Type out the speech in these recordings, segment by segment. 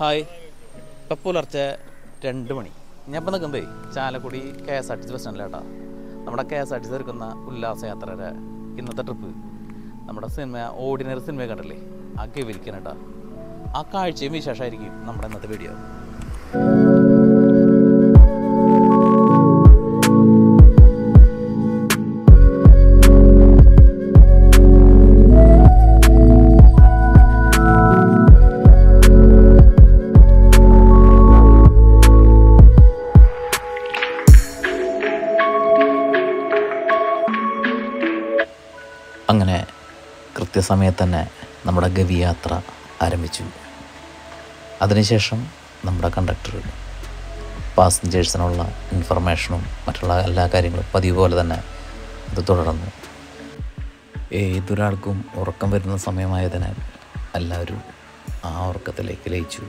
Hi, ഇപ്പം പുലർച്ചെ 2 മണി. ഞാൻ ഇപ്പം നിൽക്കുന്നതേ ചാലക്കുടി KSRTC ബസ് സ്റ്റാൻഡിലാട്ടാ. നമ്മുടെ KSRTC എടുക്കുന്ന ഉല്ലാസയാത്രയുടെ ഇന്നത്തെ ട്രിപ്പ് നമ്മുടെ ഓർഡിനറി സിനിമ കണ്ടല്ലേ, ആ ഗവിയിലേക്കാണ്. ആ കാഴ്ചയും വിശേഷമായിരിക്കും നമ്മുടെ ഇന്നത്തെ വീഡിയോ. അങ്ങനെ കൃത്യസമയത്ത് തന്നെ നമ്മുടെ ഗവി യാത്ര ആരംഭിച്ചു. അതിനുശേഷം നമ്മുടെ കണ്ടക്ടർ പാസഞ്ചേഴ്സിനുള്ള ഇൻഫർമേഷനും മറ്റുള്ള എല്ലാ കാര്യങ്ങളും പതിവ് പോലെ തന്നെ അത് തുടർന്നു. ഏതൊരാൾക്കും ഉറക്കം വരുന്ന സമയമായതിനാൽ എല്ലാവരും ആ ഉറക്കത്തിലേക്ക് ലയിച്ചു.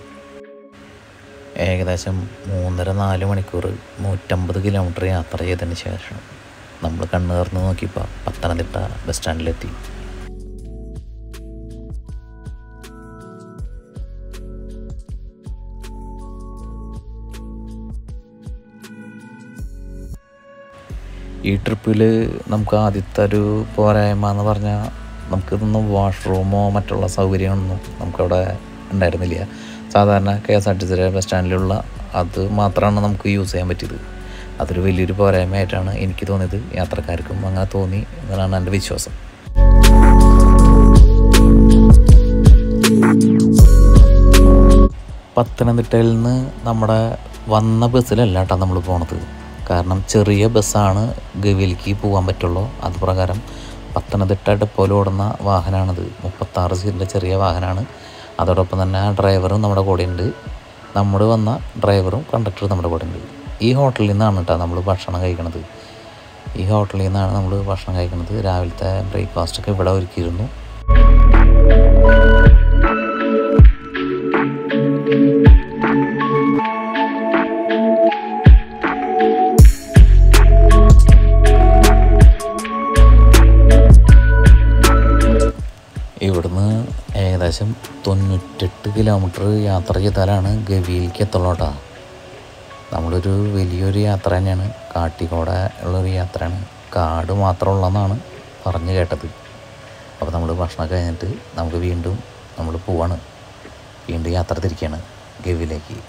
ഏകദേശം 3.5-4 മണിക്കൂർ 150 കിലോമീറ്റർ യാത്ര ചെയ്തതിന് ശേഷം നമ്മൾ കണ്ണു തുറന്ന് നോക്കിയപ്പോൾ പത്തനംതിട്ട ബസ് സ്റ്റാൻഡിലെത്തി. ഈ ട്രിപ്പിൽ നമുക്ക് ആദ്യത്തെ ഒരു പോരായ്മ എന്ന് പറഞ്ഞാൽ നമുക്കിതൊന്നും വാഷ്റൂമോ മറ്റുള്ള സൗകര്യങ്ങളൊന്നും നമുക്കവിടെ ഉണ്ടായിരുന്നില്ല. സാധാരണ KSRTC ബസ് സ്റ്റാൻഡിലുള്ള അത് മാത്രമാണ് നമുക്ക് യൂസ് ചെയ്യാൻ പറ്റിയത്. അതൊരു വലിയൊരു പോരായ്മയായിട്ടാണ് എനിക്ക് തോന്നിയത്. യാത്രക്കാർക്കും അങ്ങനെ തോന്നി എന്നാണ് എൻ്റെ വിശ്വാസം. പത്തനംതിട്ടയിൽ നിന്ന് നമ്മുടെ വന്ന ബസ്സിലല്ല കേട്ടോ നമ്മൾ പോണത്. കാരണം ചെറിയ ബസ്സാണ് ഗവിയിലേക്ക് പോകാൻ പറ്റുള്ളൂ. അത് പ്രകാരം പത്തനംതിട്ട ഡെപ്പോയിൽ ഓടുന്ന വാഹനമാണിത്. 36 സീറ്റിൻ്റെ ചെറിയ വാഹനമാണ്. അതോടൊപ്പം തന്നെ ആ ഡ്രൈവറും നമ്മുടെ കൂടെ ഉണ്ട്. നമ്മൾ വന്ന ഡ്രൈവറും കണ്ടക്ടറും നമ്മുടെ കൂടെ ഉണ്ട്. ഈ ഹോട്ടലിൽ നിന്നാണ് കേട്ടോ നമ്മൾ ഭക്ഷണം കഴിക്കണത്. ഈ ഹോട്ടലിൽ നിന്നാണ് നമ്മൾ ഭക്ഷണം കഴിക്കുന്നത്. രാവിലത്തെ ബ്രേക്ക്ഫാസ്റ്റൊക്കെ ഇവിടെ ഒരുക്കിയിരുന്നു. ഇവിടുന്ന് ഏകദേശം 98 കിലോമീറ്റർ യാത്ര ചെയ്താലാണ് ഗവിയിലേക്ക് എത്തുള്ളൂ കേട്ടോ. നമ്മളൊരു വലിയൊരു യാത്ര തന്നെയാണ്. കാട്ടിക്കൂടെ ഉള്ളൊരു യാത്രയാണ്. കാട് മാത്രമുള്ളതെന്നാണ് പറഞ്ഞു കേട്ടത്. അപ്പോൾ നമ്മൾ ഭക്ഷണം കഴിഞ്ഞിട്ട് നമുക്ക് വീണ്ടും നമ്മൾ പോവാണ്. വീണ്ടും യാത്ര തിരിക്കുകയാണ് ഗവിയിലേക്ക്.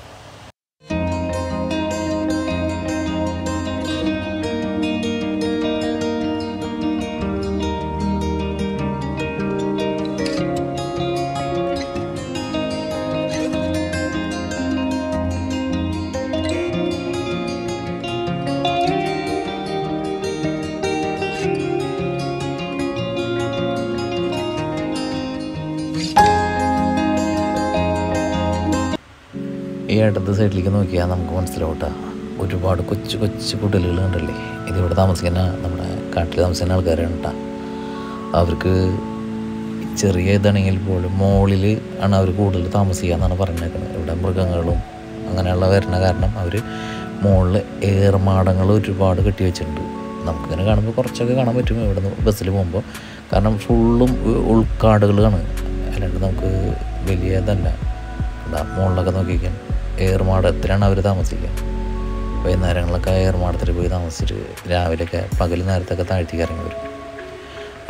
ഈ ഇടത് സൈഡിലേക്ക് നോക്കിയാൽ നമുക്ക് മനസ്സിലാവട്ടെ, ഒരുപാട് കൊച്ചു കൊച്ചു കുടലുകൾ ഉണ്ടല്ലേ. ഇതിവിടെ താമസിക്കുന്ന നമ്മുടെ കാട്ടിൽ താമസിക്കുന്ന ആൾക്കാരാണ് കേട്ടോ. അവർക്ക് ചെറിയ ഇതാണെങ്കിൽ പോലും മുകളിൽ ആണ് അവർ കൂടുതൽ താമസിക്കുക എന്നാണ് പറഞ്ഞേക്കുന്നത്. ഇവിടെ മൃഗങ്ങളും അങ്ങനെയുള്ള വരുന്ന കാരണം അവർ മുകളിൽ ഏർമാടങ്ങൾ ഒരുപാട് കെട്ടി വെച്ചിട്ടുണ്ട്. നമുക്കിങ്ങനെ കാണുമ്പോൾ കുറച്ചൊക്കെ കാണാൻ പറ്റും ഇവിടെ നിന്ന് ബസ്സിൽ പോകുമ്പോൾ. കാരണം ഫുള്ളും ഉൾക്കാടുകളാണ്. അല്ലാണ്ട് നമുക്ക് വലിയ ഇതല്ല. മുകളിലൊക്കെ നോക്കിക്കാൻ ഏർമാടത്തിലാണ് അവർ താമസിക്കുക. വൈകുന്നേരങ്ങളൊക്കെ ഏർമാടത്തിൽ പോയി താമസിച്ചിട്ട് രാവിലെയൊക്കെ പകൽ നേരത്തൊക്കെ താഴ്ത്തിക്ക് ഇറങ്ങി വരും.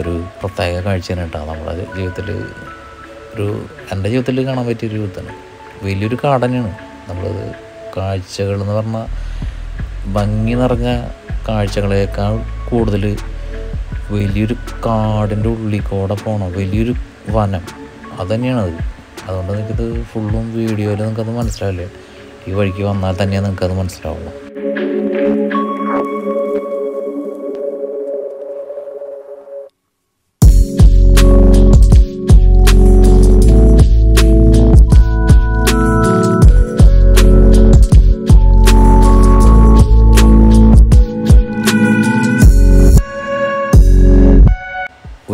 ഒരു പ്രത്യേക കാഴ്ചയാണ് കേട്ടോ. നമ്മുടെ ജീവിതത്തിൽ എൻ്റെ ജീവിതത്തിൽ കാണാൻ പറ്റിയൊരു ജീവിതമാണ്. വലിയൊരു കാട് തന്നെയാണ്. നമ്മളത് കാഴ്ചകളെന്ന് പറഞ്ഞാൽ ഭംഗി നിറഞ്ഞ കാഴ്ചകളേക്കാൾ കൂടുതൽ വലിയൊരു കാടിൻ്റെ ഉള്ളിൽ കൂടെ പോകണം. വലിയൊരു വനം അതുതന്നെയാണത്. അതുകൊണ്ട് നിങ്ങൾക്കിത് ഫുള്ളും വീഡിയോയിൽ നിങ്ങൾക്കത് മനസ്സിലാവില്ല. ഈ വഴിക്ക് വന്നാൽ തന്നെ നിങ്ങൾക്കത് മനസ്സിലാവുള്ളൂ.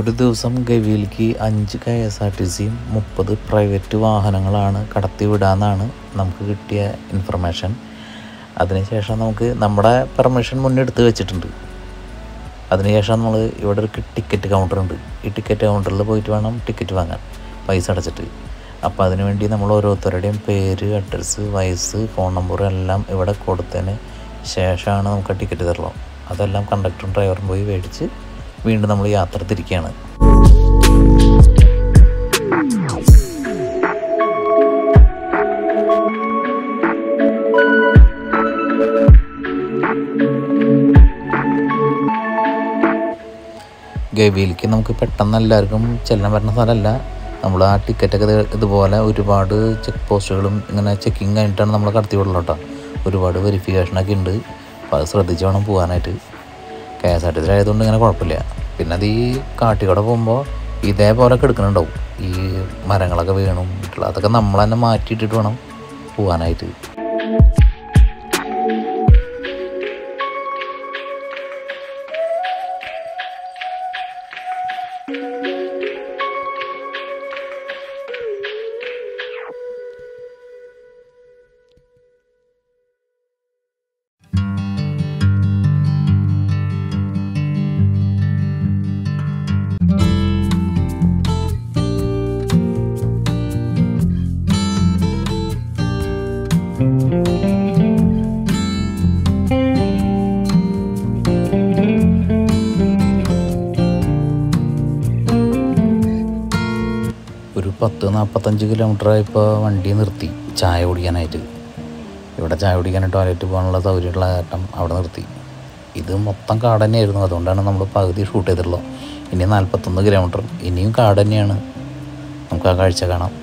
ഒരു ദിവസം ഗവിയിലേക്ക് 5 KSRTCയും 30 പ്രൈവറ്റ് വാഹനങ്ങളാണ് കടത്തിവിടാമെന്നാണ് നമുക്ക് കിട്ടിയ ഇൻഫർമേഷൻ. അതിനുശേഷം നമുക്ക് നമ്മുടെ പെർമിഷൻ മുന്നേ എടുത്ത് വെച്ചിട്ടുണ്ട്. അതിനുശേഷം നമ്മൾ ഇവിടെ ഒരു ടിക്കറ്റ് കൗണ്ടറുണ്ട്. ഈ ടിക്കറ്റ് കൗണ്ടറിൽ പോയിട്ട് വേണം ടിക്കറ്റ് വാങ്ങാൻ പൈസ അടച്ചിട്ട്. അപ്പോൾ അതിനുവേണ്ടി നമ്മൾ ഓരോരുത്തരുടെയും പേര്, അഡ്രസ്സ്, വയസ്സ്, ഫോൺ നമ്പർ എല്ലാം ഇവിടെ കൊടുത്തതിന് ശേഷമാണ് നമുക്ക് ടിക്കറ്റ് തരുള്ളൂ. അതെല്ലാം കണ്ടക്ടറും ഡ്രൈവറും പോയി മേടിച്ച് വീണ്ടും നമ്മൾ യാത്ര തിരിക്കുകയാണ്. ഗവിയിലേക്ക് നമുക്ക് പെട്ടെന്ന് എല്ലാവർക്കും ചെല്ലാൻ പറ്റുന്ന സ്ഥലമല്ല. നമ്മൾ ആ ടിക്കറ്റൊക്കെ ഇതുപോലെ ഒരുപാട് ചെക്ക് പോസ്റ്റുകളും ഇങ്ങനെ ചെക്കിങ് കഴിഞ്ഞിട്ടാണ് നമ്മൾ കടത്തി വിടുള്ളൂ കേട്ടോ. ഒരുപാട് വെരിഫിക്കേഷനൊക്കെ ഉണ്ട്. അപ്പോൾ അത് ശ്രദ്ധിച്ച് വേണം പോകാനായിട്ട്. KSRTC ആയതുകൊണ്ട് ഇങ്ങനെ കുഴപ്പമില്ല. പിന്നെ അത് ഈ കാട്ടിക്കൂടെ പോകുമ്പോൾ ഇതേപോലെ കിടക്കുന്നുണ്ടാവും. ഈ മരങ്ങളൊക്കെ വീണും അതൊക്കെ നമ്മൾ തന്നെ മാറ്റിയിട്ടിട്ട് വേണം പോകാനായിട്ട്. ഒരു 40-45 കിലോമീറ്ററായപ്പോൾ വണ്ടി നിർത്തി ചായ കുടിക്കാനായിട്ട്. ഇവിടെ ചായ കുടിക്കാനായിട്ട് ടോയ്ലറ്റ് പോകാനുള്ള സൗകര്യമുള്ള കാരണം അവിടെ നിർത്തി. ഇത് മൊത്തം കാട് തന്നെയായിരുന്നു. അതുകൊണ്ടാണ് നമ്മൾ പകുതി ഷൂട്ട് ചെയ്തിട്ടുള്ളത്. ഇനി 41 കിലോമീറ്റർ ഇനിയും കാട് തന്നെയാണ്. നമുക്ക് ആ കാഴ്ച കാണാം.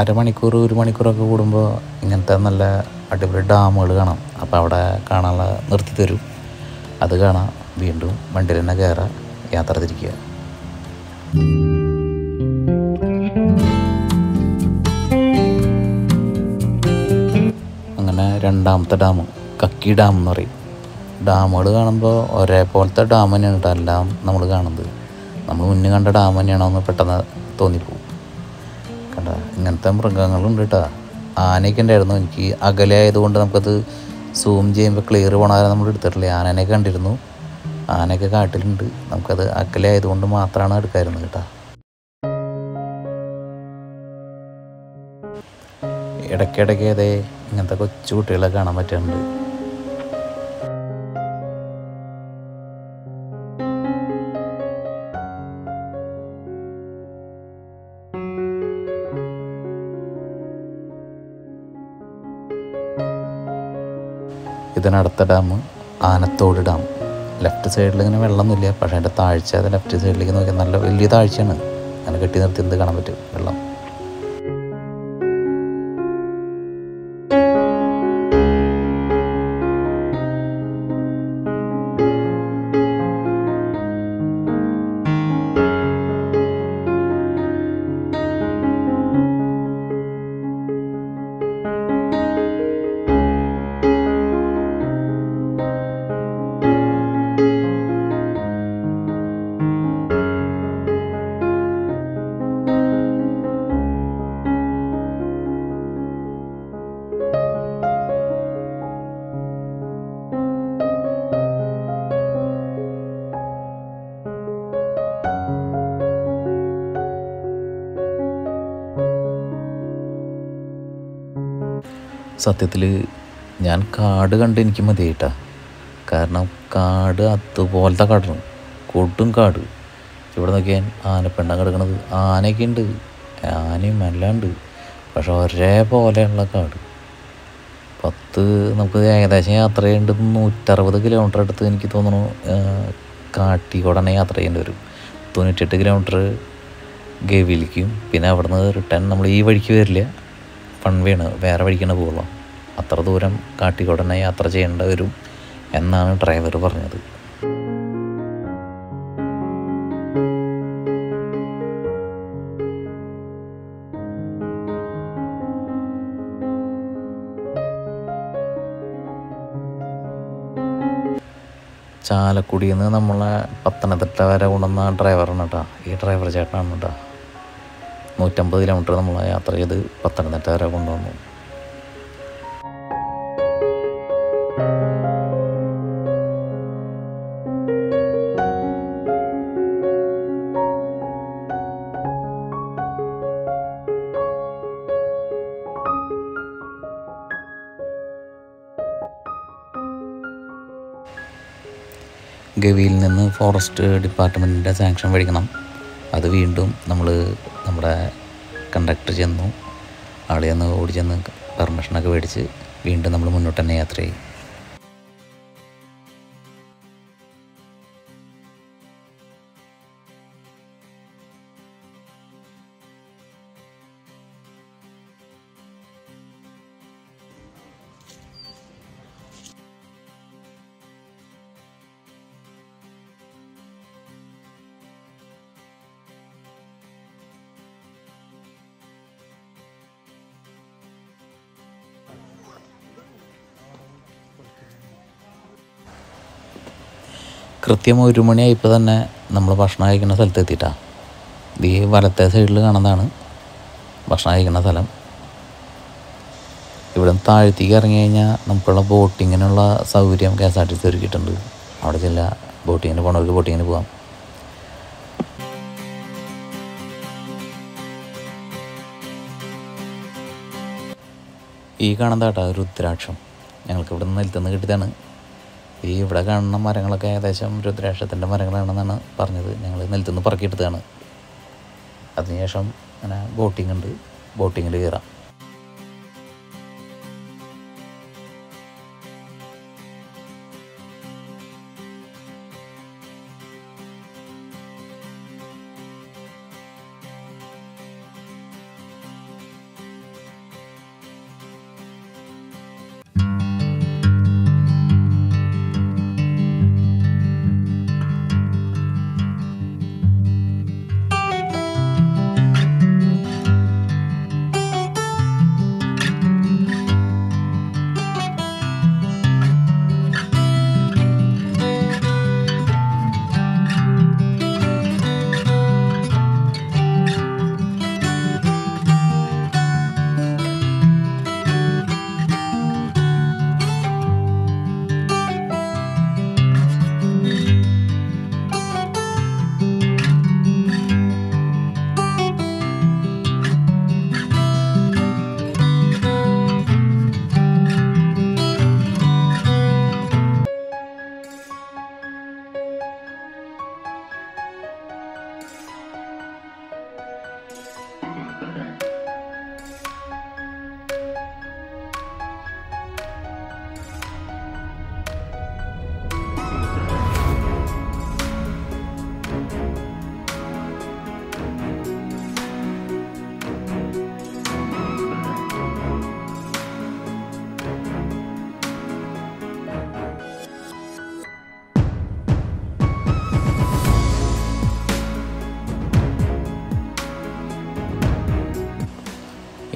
അരമണിക്കൂർ 1 മണിക്കൂറൊക്കെ കൂടുമ്പോൾ ഇങ്ങനത്തെ നല്ല അടിപൊളി ഡാമുകൾ കാണാം. അപ്പോൾ അവിടെ കാണാനുള്ള നിർത്തി തരും. അത് കാണാം. വീണ്ടും വണ്ടിയിൽ തന്നെ കയറാം, യാത്ര തിരിക്കുക. അങ്ങനെ രണ്ടാമത്തെ ഡാം കക്കി ഡാം എന്ന് പറയും. ഡാമുകൾ കാണുമ്പോൾ ഒരേപോലത്തെ ഡാം തന്നെയാണ് കേട്ടോ എല്ലാം നമ്മൾ കാണുന്നത്. നമ്മൾ മുന്നേ കണ്ട ഡാം തന്നെയാണോ എന്ന് പെട്ടെന്ന് തോന്നിപ്പോവും. കണ്ട ഇങ്ങനത്തെ മൃഗങ്ങളുണ്ട് കേട്ടോ. ആനയൊക്കെ ഉണ്ടായിരുന്നു. എനിക്ക് അകലെ ആയതുകൊണ്ട് നമുക്കത് സൂം ചെയ്യുമ്പോൾ ക്ലിയർ പോണാതെ നമ്മൾ എടുത്തിട്ടില്ല. ആനേനെയൊക്കെ കണ്ടിരുന്നു. ആനയൊക്കെ കാട്ടിലുണ്ട്. നമുക്കത് അകലെ ആയതുകൊണ്ട് മാത്രമാണ് എടുക്കാറുള്ളത് കേട്ടോ. ഇടയ്ക്കിടയ്ക്ക് അതേ ഇങ്ങനത്തെ കൊച്ചു കുട്ടികളെ കാണാൻ പറ്റുന്നുണ്ട്. ഇതിനടുത്ത ഡാം ആനത്തോട് ഡാം. ലെഫ്റ്റ് സൈഡിൽ ഇങ്ങനെ വെള്ളമൊന്നുമില്ല. പക്ഷേ അതിൻ്റെ താഴ്ച അത് ലെഫ്റ്റ് സൈഡിലേക്ക് നോക്കിയാൽ നല്ല വലിയ താഴ്ചയാണ്. അങ്ങനെ കെട്ടി നിർത്തി എന്ത് കാണാൻ പറ്റും വെള്ളം. സത്യത്തിൽ ഞാൻ കാട് കണ്ട് എനിക്ക് മതിയായിട്ടാ. കാരണം കാട് അതുപോലത്തെ കാടാണ്, കൊടും കാട്. ഇവിടെ നോക്കിയാൽ ആനപ്പെണ്ണ കിടക്കണത്. ആനയൊക്കെ ഉണ്ട്, ആനയും എല്ലാം ഉണ്ട്. പക്ഷെ ഒരേപോലെയുള്ള കാട്. നമുക്ക് ഏകദേശം യാത്ര ചെയ്യേണ്ടത് 160 കിലോമീറ്റർ അടുത്ത് എനിക്ക് തോന്നുന്നു കാട്ടിക്കോടനെ യാത്ര ചെയ്യേണ്ടി വരും. 98 കിലോമീറ്റർ ഗവിയിലേക്കും, പിന്നെ അവിടുന്ന് റിട്ടേൺ നമ്മൾ ഈ വഴിക്ക് വരില്ല, വൺ വേ ആണ്, വേറെ വഴിക്കാണ് പോകുള്ളൂ. അത്ര ദൂരം കാട്ടിക്കോടനെ യാത്ര ചെയ്യേണ്ടി വരും എന്നാണ് ഡ്രൈവർ പറഞ്ഞത്. ചാലക്കുടിയിൽ നിന്ന് നമ്മളെ പത്തനംതിട്ട വരെ കൊണ്ടുവന്ന ഡ്രൈവറാണ് കേട്ടോ. ഈ ഡ്രൈവർ ചേട്ടനാണ് കേട്ടോ. 150 കിലോമീറ്റർ നമ്മൾ യാത്ര ചെയ്ത് പത്തനംതിട്ട വരെ കൊണ്ടുവന്നു. ഗവിയിൽ നിന്ന് ഫോറസ്റ്റ് ഡിപ്പാർട്ട്മെൻറ്റിൻ്റെ സാങ്ഷൻ മേടിക്കണം. അത് വീണ്ടും നമ്മുടെ കണ്ടക്ടർ ചെന്നു, ആളെ ചെന്ന് ഓടി ചെന്ന് പെർമിഷനൊക്കെ മേടിച്ച് വീണ്ടും നമ്മൾ മുന്നോട്ട് തന്നെ യാത്ര ചെയ്യും. കൃത്യം 1 മണിയായപ്പോൾ തന്നെ നമ്മൾ ഭക്ഷണം കഴിക്കുന്ന സ്ഥലത്ത് എത്തിയിട്ടാണ്. ഈ വലത്തെ സൈഡിൽ കാണുന്നതാണ് ഭക്ഷണം കഴിക്കുന്ന സ്ഥലം. ഇവിടെ താഴത്തേക്ക് ഇറങ്ങി കഴിഞ്ഞാൽ നമുക്കുള്ള ബോട്ടിങ്ങിനുള്ള സൗകര്യം KSRTC ഒരുക്കിയിട്ടുണ്ട്. അവിടെ ചില ബോട്ടിങ്ങിന് പോകണവർക്ക് ബോട്ടിങ്ങിന് പോകാം. ഈ കാണുന്നതാട്ടാ രുദ്രാക്ഷം. ഞങ്ങൾക്ക് ഇവിടെ നിന്ന് നിലത്തുനിന്ന് കിട്ടിയതാണ്. ഈ ഇവിടെ കാണുന്ന മരങ്ങളൊക്കെ ഏകദേശം രുദ്രാക്ഷത്തിൻ്റെ മരങ്ങളാണെന്നാണ് പറഞ്ഞത്. ഞങ്ങൾ നിലത്തുനിന്ന് പറക്കിയെടുത്തതാണ്. അതിനുശേഷം അങ്ങനെ ബോട്ടിംഗ് ഉണ്ട്, ബോട്ടിങ്ങിൽ കയറാം.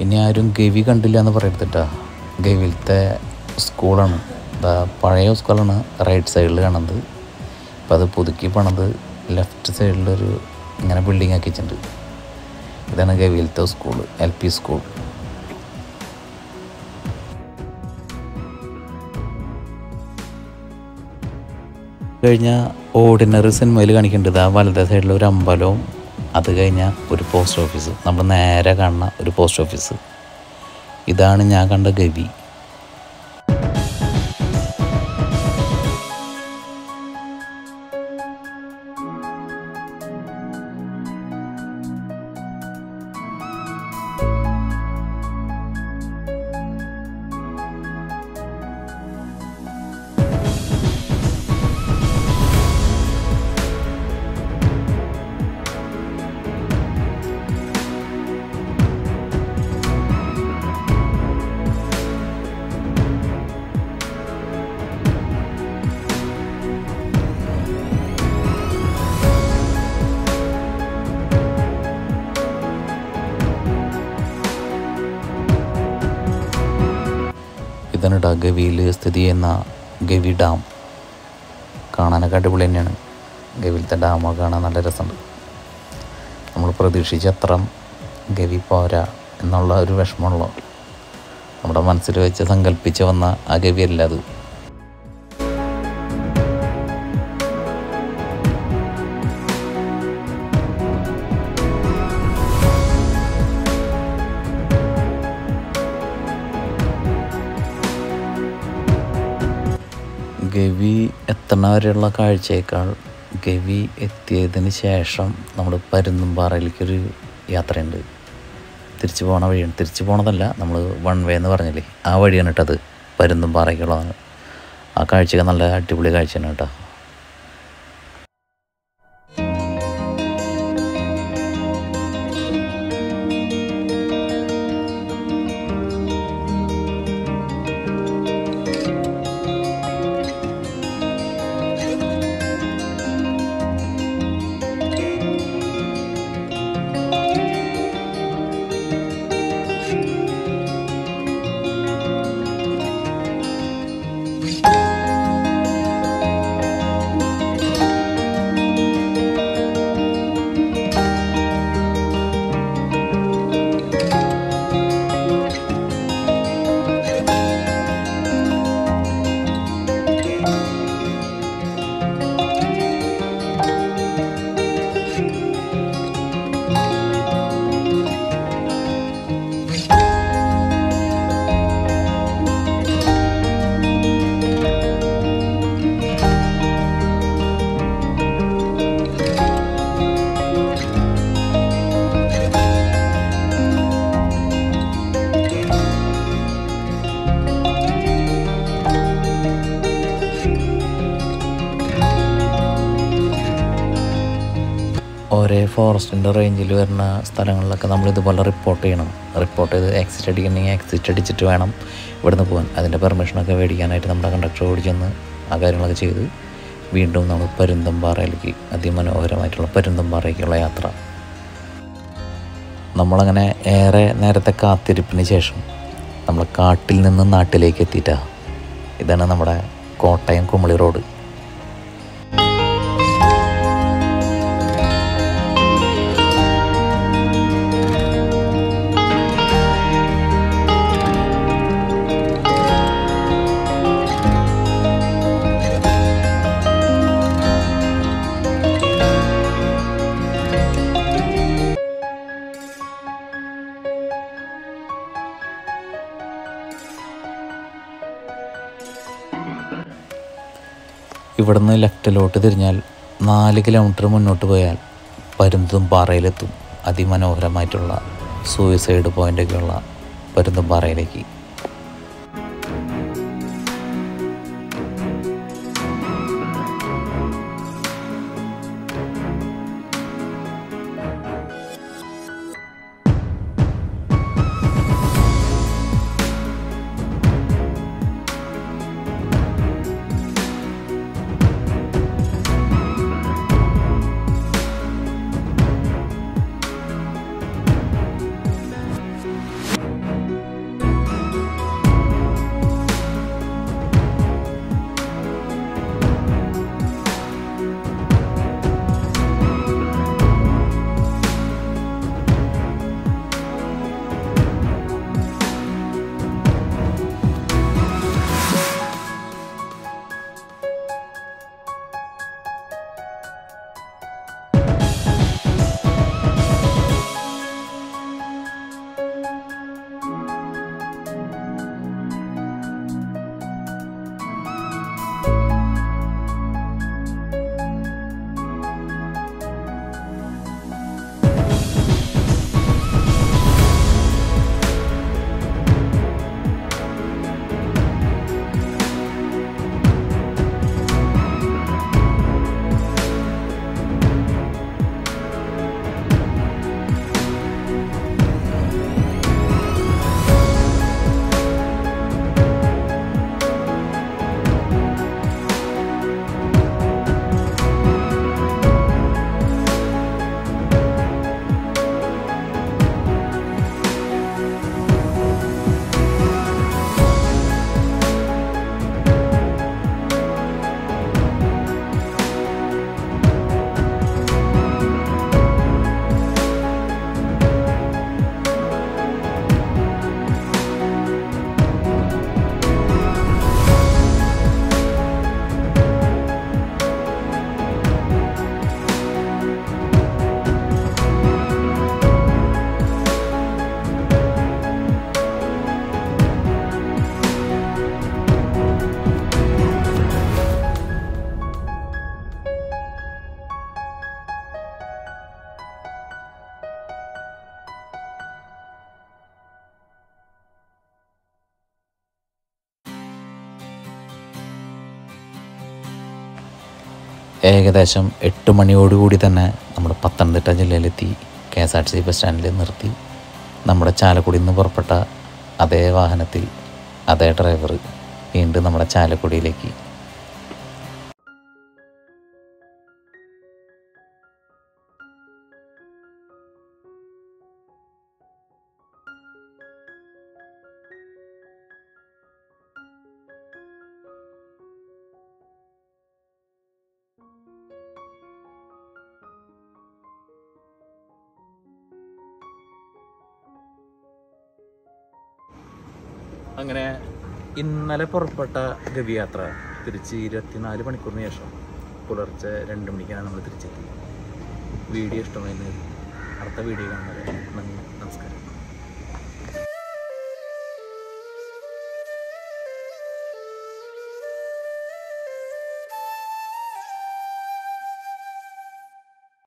ഇനി ആരും ഗവി കണ്ടില്ല എന്ന് പറയരുതിട്ടാ. ഗവിയിലത്തെ സ്കൂളാണ്, പഴയ സ്കൂളാണ് റൈറ്റ് സൈഡിൽ കാണുന്നത്. അപ്പോൾ അത് പുതുക്കി പണിത് ലെഫ്റ്റ് സൈഡിലൊരു ഇങ്ങനെ ബിൽഡിംഗ് ആക്കിയിട്ടുണ്ട്. ഇതാണ് ഗവിയിലത്തെ സ്കൂൾ, LP സ്കൂൾ. കഴിഞ്ഞാൽ ഓർഡിനറി സിനിമയിൽ കാണിക്കേണ്ടത് ആ വലത്തെ സൈഡിൽ ഒരു അമ്പലവും, അത് കഴിഞ്ഞാൽ ഒരു പോസ്റ്റ് ഓഫീസ്, നമ്മൾ നേരെ കാണുന്ന ഒരു പോസ്റ്റ് ഓഫീസ്. ഇതാണ് ഞാൻ കണ്ട ഗവി. ഗവിയിൽ സ്ഥിതി ചെയ്യുന്ന ഗവി ഡാം കാണാനൊക്കെ അടിപൊളി തന്നെയാണ്. ഗവിയിലത്തെ ഡാമൊക്കെ കാണാൻ നല്ല രസമുണ്ട്. നമ്മൾ പ്രതീക്ഷിച്ച അത്ര ഗവി പോരാ എന്നുള്ള ഒരു വിഷമമുള്ളൂ. നമ്മുടെ മനസ്സിൽ വെച്ച് സങ്കല്പിച്ച് വന്ന ആ ഗവിയല്ല അത്. ഗവി എത്തണ വരെയുള്ള കാഴ്ചയേക്കാൾ ഗവി എത്തിയതിന് ശേഷം നമ്മൾ പരുന്തുംപാറയിലേക്കൊരു യാത്രയുണ്ട്. തിരിച്ചു പോകണ വഴിയാണ്. തിരിച്ചു പോകണതല്ല, നമ്മൾ വൺ വേ എന്ന് പറഞ്ഞില്ലേ, ആ വഴിയാണ് കേട്ടത്. പരുന്തുംപാറയ്ക്കുള്ളതാണ്. ആ കാഴ്ചയൊക്കെ നല്ല അടിപൊളി കാഴ്ചയാണ് കേട്ടോ. ഒരേ ഫോറസ്റ്റിൻ്റെ റേഞ്ചിൽ വരുന്ന സ്ഥലങ്ങളിലൊക്കെ നമ്മൾ ഇതുപോലെ റിപ്പോർട്ട് ചെയ്യണം. റിപ്പോർട്ട് ചെയ്ത് എക്സിറ്റ് അടിക്കണമെങ്കിൽ എക്സിറ്റ് അടിച്ചിട്ട് വേണം ഇവിടുന്ന് പോകാൻ. അതിൻ്റെ പെർമിഷനൊക്കെ മേടിക്കാനായിട്ട് നമ്മുടെ കണ്ടക്ടർ ഓടി ചെന്ന് ആ കാര്യങ്ങളൊക്കെ ചെയ്ത് വീണ്ടും നമ്മൾ പരുന്തുംപാറയിലേക്ക്, അതിമനോഹരമായിട്ടുള്ള പരുന്തുംപാറയ്ക്കുള്ള യാത്ര. നമ്മളങ്ങനെ ഏറെ നേരത്തെ കാത്തിരിപ്പിന് ശേഷം നമ്മൾ കാട്ടിൽ നിന്ന് നാട്ടിലേക്ക് എത്തിയിട്ടാണ്. ഇതാണ് നമ്മുടെ കോട്ടയം കുമളി റോഡ്. ഇവിടുന്ന് ലെഫ്റ്റിലോട്ട് തിരിഞ്ഞാൽ 4 കിലോമീറ്റർ മുന്നോട്ട് പോയാൽ പരുന്തുംപാറയിലെത്തും. അതിമനോഹരമായിട്ടുള്ള സൂയിസൈഡ് പോയിൻ്റൊക്കെയുള്ള പരുന്തുംപാറയിലേക്ക്. ഏകദേശം 8 മണിയോടുകൂടി തന്നെ നമ്മുടെ പത്തനംതിട്ട ജില്ലയിലെത്തി. KSRTC ബസ് സ്റ്റാൻഡിൽ നിർത്തി. നമ്മുടെ ചാലക്കുടിയിൽ നിന്ന് പുറപ്പെട്ട അതേ വാഹനത്തിൽ അതേ ഡ്രൈവർ വീണ്ടും നമ്മുടെ ചാലക്കുടിയിലേക്ക്. അങ്ങനെ ഇന്നലെ പുറപ്പെട്ട ഗവിയാത്ര തിരിച്ച് 24 മണിക്കൂറിന് ശേഷം പുലർച്ചെ 2 മണിക്കാണ് നമ്മൾ തിരിച്ചെത്തി. വീഡിയോ ഇഷ്ടമായിരുന്നു. അടുത്ത വീഡിയോ കാണുന്നത്. നന്ദി, നമസ്കാരം.